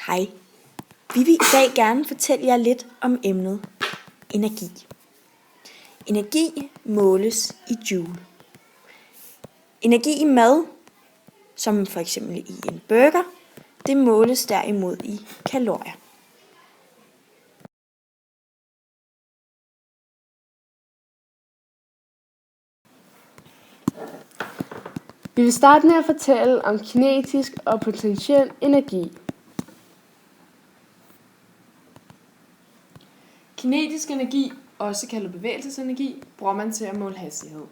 Hej. Vi vil i dag gerne fortælle jer lidt om emnet energi. Energi måles i joule. Energi i mad, som for eksempel i en burger, det måles derimod i kalorier. Vi vil starte med at fortælle om kinetisk og potentiel energi. Kinetisk energi, også kaldet bevægelsesenergi, bruger man til at måle hastighed.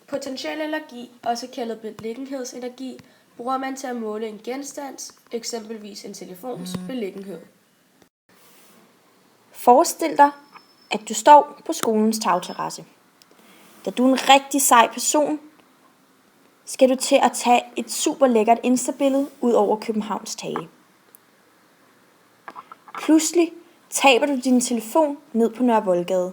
Potentiel energi, også kaldet beliggenhedsenergi, bruger man til at måle en genstands, eksempelvis en telefons, beliggenhed. Forestil dig, at du står på skolens tagterrasse. Da du er en rigtig sej person, skal du til at tage et super lækkert Insta-billede ud over Københavns tage. Pludselig taber du din telefon ned på Nørre Voldgade.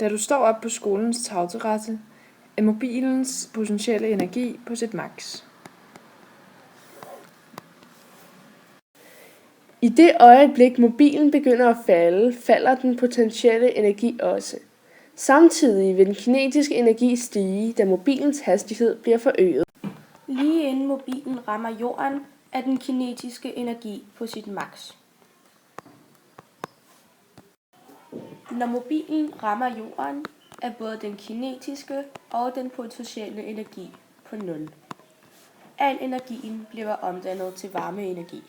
Da du står op på skolens tagterrasse, er mobilens potentielle energi på sit maks. I det øjeblik mobilen begynder at falde, falder den potentielle energi også. Samtidig vil den kinetiske energi stige, da mobilens hastighed bliver forøget. Lige inden mobilen rammer jorden, er den kinetiske energi på sit maks. Når mobilen rammer jorden, er både den kinetiske og den potentielle energi på 0. Al energien bliver omdannet til varmeenergi.